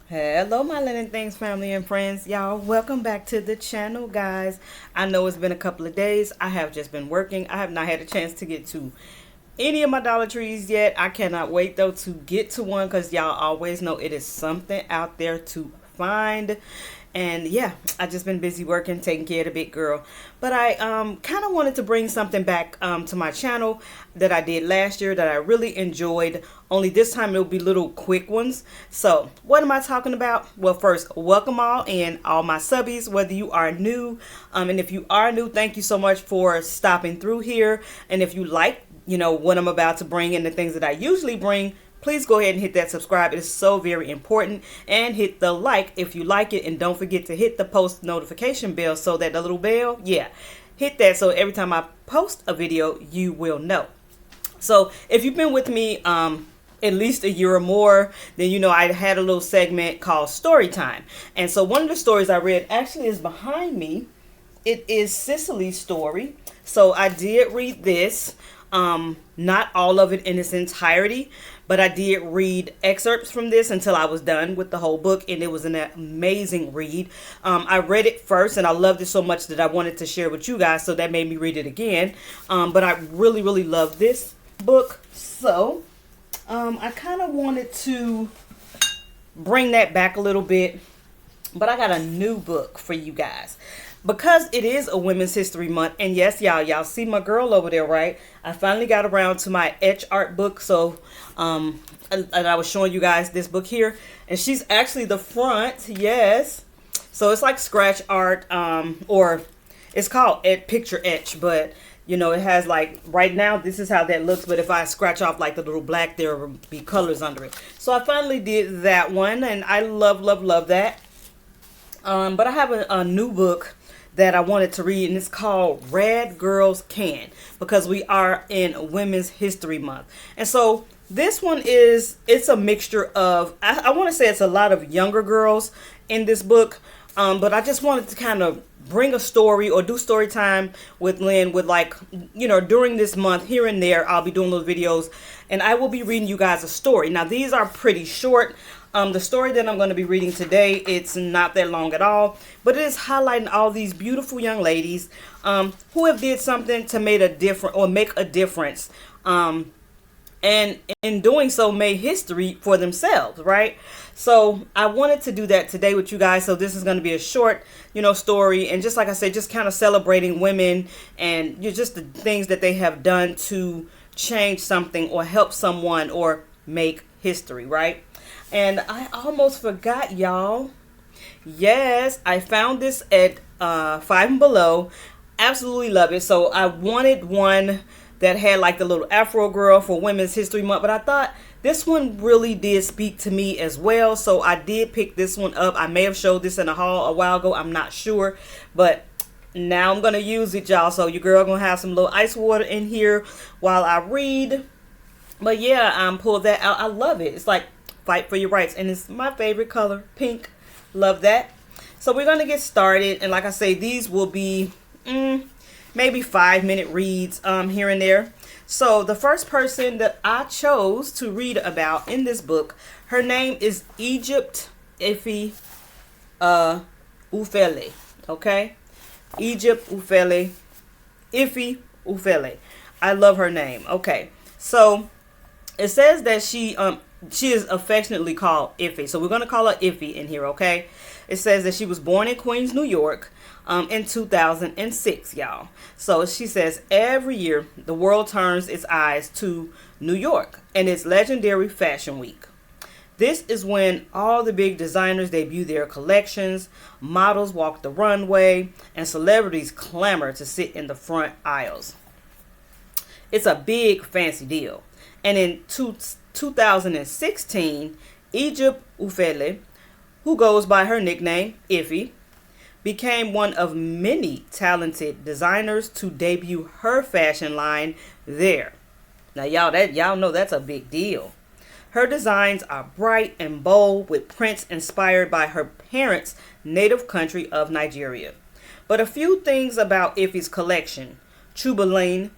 Hello, my Lynn N Things family and friends. Y'all, welcome back to the channel, guys. I know it's been a couple of days. I have just been working. I have not had a chance to get to any of my Dollar Trees yet. I cannot wait, though, to get to one because y'all always know it is something out there to find. And yeah, I just been busy working, taking care of the big girl. But I kind of wanted to bring something back to my channel that I did last year that I really enjoyed. Only this time it'll be little quick ones. So what am I talking about? Well, first, welcome all in, all my subbies, whether you are new. And if you are new, thank you so much for stopping through here. And if you like, what I'm about to bring and the things that I usually bring, please go ahead and hit that subscribe. It is so very important. And hit the like if you like it. And don't forget to hit the post notification bell so that the little bell, hit that so every time I post a video, you will know. So if you've been with me at least a year or more, then you know I had a little segment called Story Time. And so one of the stories I read actually is behind me. It is Cicely's story. So I did read this. Not all of it in its entirety, but I did read excerpts from this until I was done with the whole book, and it was an amazing read. I read it first, and I loved it so much that I wanted to share with you guys, so that made me read it again. But I really, really love this book, so I kind of wanted to bring that back a little bit, but I got a new book for you guys. Because it is a Women's History Month, and yes, y'all see my girl over there, right? I finally got around to my etch art book, so and I was showing you guys this book here, and she's actually the front, yes. So it's like scratch art, or it's called picture etch, but it has like, right now, this is how that looks, but if I scratch off like the little black, there will be colors under it. So I finally did that one, and I love, love, love that. But I have a new book that I wanted to read, and it's called Red Girls Can, because we are in Women's History Month. And so this one it's a mixture of, I want to say it's a lot of younger girls in this book, but I just wanted to kind of bring a story or do story time with Lynn with, like, during this month here and there, I'll be doing little videos, and I will be reading you guys a story. Now, these are pretty short. The story that I'm going to be reading today, it's not that long at all, but it is highlighting all these beautiful young ladies who have did something to make a difference, and in doing so made history for themselves, right? So I wanted to do that today with you guys. So this is going to be a short, story, and just like I said, just kind of celebrating women and just the things that they have done to change something or help someone or make history, right? And I almost forgot, y'all. Yes, I found this at Five and Below. Absolutely love it. So I wanted one that had like the little Afro girl for Women's History Month, but I thought this one really did speak to me as well. So I did pick this one up. I may have showed this in a haul a while ago. I'm not sure, but now I'm going to use it, y'all. So your girl going to have some little ice water in here while I read. But yeah, pull that out. I love it. It's like Fight for Your Rights, and it's my favorite color, pink. Love that. So we're going to get started, and like I say, these will be maybe 5-minute reads here and there. So the first person that I chose to read about in this book, her name is Egypt Ife Ufele. Okay, Egypt Ufele, Ife Ufele. I love her name. Okay, so it says that she is affectionately called Iffy. So we're going to call her Iffy in here, okay? It says that she was born in Queens, New York in 2006, y'all. So she says every year the world turns its eyes to New York and its legendary Fashion Week. This is when all the big designers debut their collections, models walk the runway, and celebrities clamor to sit in the front aisles. It's a big fancy deal. And in 2016, Egypt Ufele, who goes by her nickname Iffy, became one of many talented designers to debut her fashion line there. Now y'all know that's a big deal. Her designs are bright and bold with prints inspired by her parents' native country of Nigeria. But a few things about Iffy's collection, Chubaline,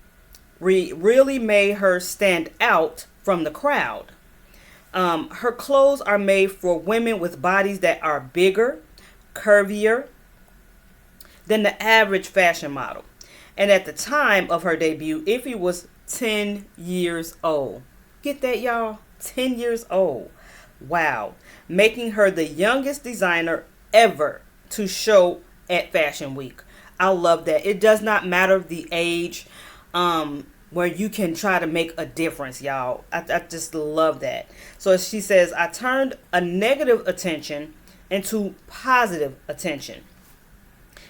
really made her stand out from the crowd. Her clothes are made for women with bodies that are bigger, curvier than the average fashion model. And at the time of her debut, Iffy was 10 years old. Get that, y'all? 10 years old. Wow. Making her the youngest designer ever to show at Fashion Week. I love that. It does not matter the age where you can try to make a difference, y'all. I just love that. So she says, I turned a negative attention into positive attention.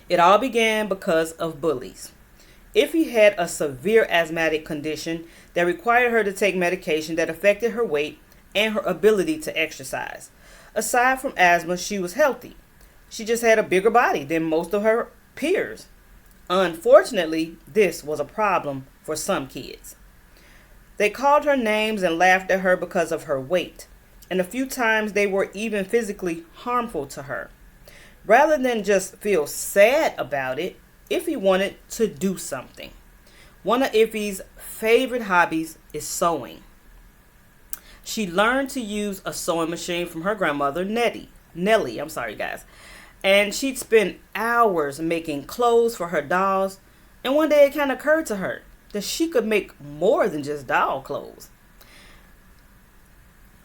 It all began because of bullies. Iffy had a severe asthmatic condition that required her to take medication that affected her weight and her ability to exercise. Aside from asthma, she was healthy. She just had a bigger body than most of her peers. Unfortunately, this was a problem for some kids. They called her names and laughed at her because of her weight, and a few times they were even physically harmful to her. Rather than just feel sad about it, Iffy wanted to do something. One of Iffy's favorite hobbies is sewing. She learned to use a sewing machine from her grandmother, Nellie, I'm sorry guys. And she'd spend hours making clothes for her dolls. And one day it kind of occurred to her that she could make more than just doll clothes.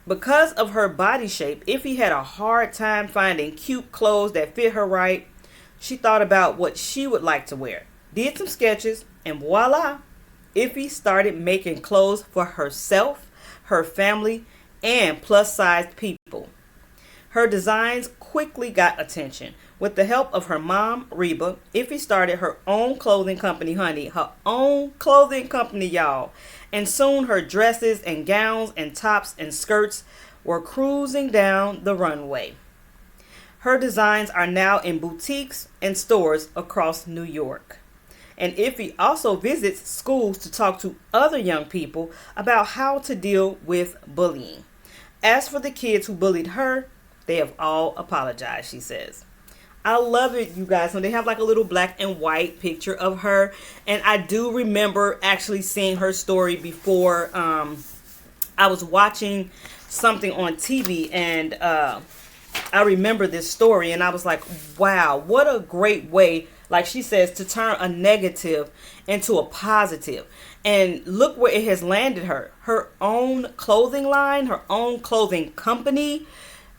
Because of her body shape, Iffy had a hard time finding cute clothes that fit her right. She thought about what she would like to wear, did some sketches, and voila, Iffy started making clothes for herself, her family, and plus-sized people. Her designs quickly got attention. With the help of her mom, Reba, Iffy started her own clothing company, honey. Her own clothing company, y'all. And soon her dresses and gowns and tops and skirts were cruising down the runway. Her designs are now in boutiques and stores across New York. And Iffy also visits schools to talk to other young people about how to deal with bullying. As for the kids who bullied her, they have all apologized, she says. I love it, you guys. So they have like a little black and white picture of her. And I do remember actually seeing her story before. I was watching something on TV and I remember this story and I was like, wow, what a great way, like she says, to turn a negative into a positive. And look where it has landed her. Her own clothing line, her own clothing company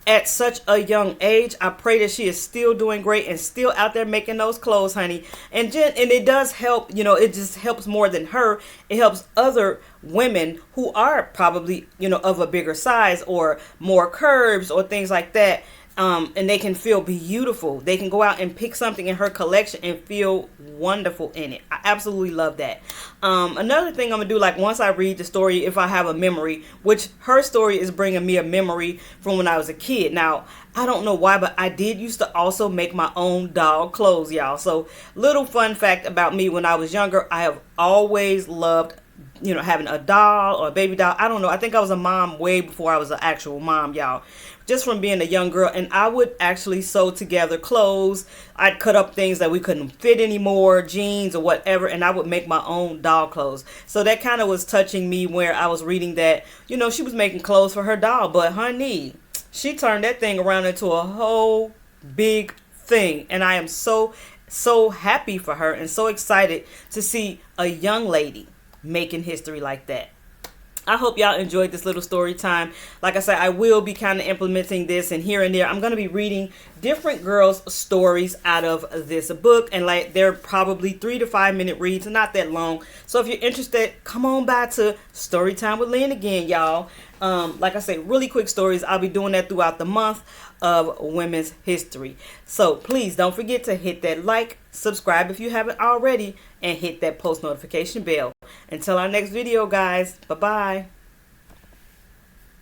at such a young age. I pray that she is still doing great and still out there making those clothes, honey. And it does help, it just helps more than her. It helps other women who are probably, of a bigger size or more curves or things like that. And they can feel beautiful. They can go out and pick something in her collection and feel wonderful in it. I absolutely love that. Another thing I'm gonna do, like once I read the story, if I have a memory, which her story is bringing me a memory from when I was a kid. Now, I don't know why, but I did used to also make my own doll clothes, y'all. So, little fun fact about me: when I was younger, I have always loved having a doll or a baby doll. I don't know. I think I was a mom way before I was an actual mom, y'all. Just from being a young girl. And I would actually sew together clothes. I'd cut up things that we couldn't fit anymore, jeans or whatever, and I would make my own doll clothes. So that kind of was touching me where I was reading that, she was making clothes for her doll. But honey, she turned that thing around into a whole big thing. And I am so happy for her and so excited to see a young lady making history like that. I hope y'all enjoyed this little story time. Like I said, I will be kind of implementing this, and here and there I'm going to be reading different girls' stories out of this book, and like they're probably 3 to 5 minute reads, not that long. So if you're interested, come on by to Storytime with Lynn again, y'all. Like I said, really quick stories. I'll be doing that throughout the month of women's history. So please don't forget to hit that like, subscribe if you haven't already, and hit that post notification bell. Until our next video, guys. Bye-bye.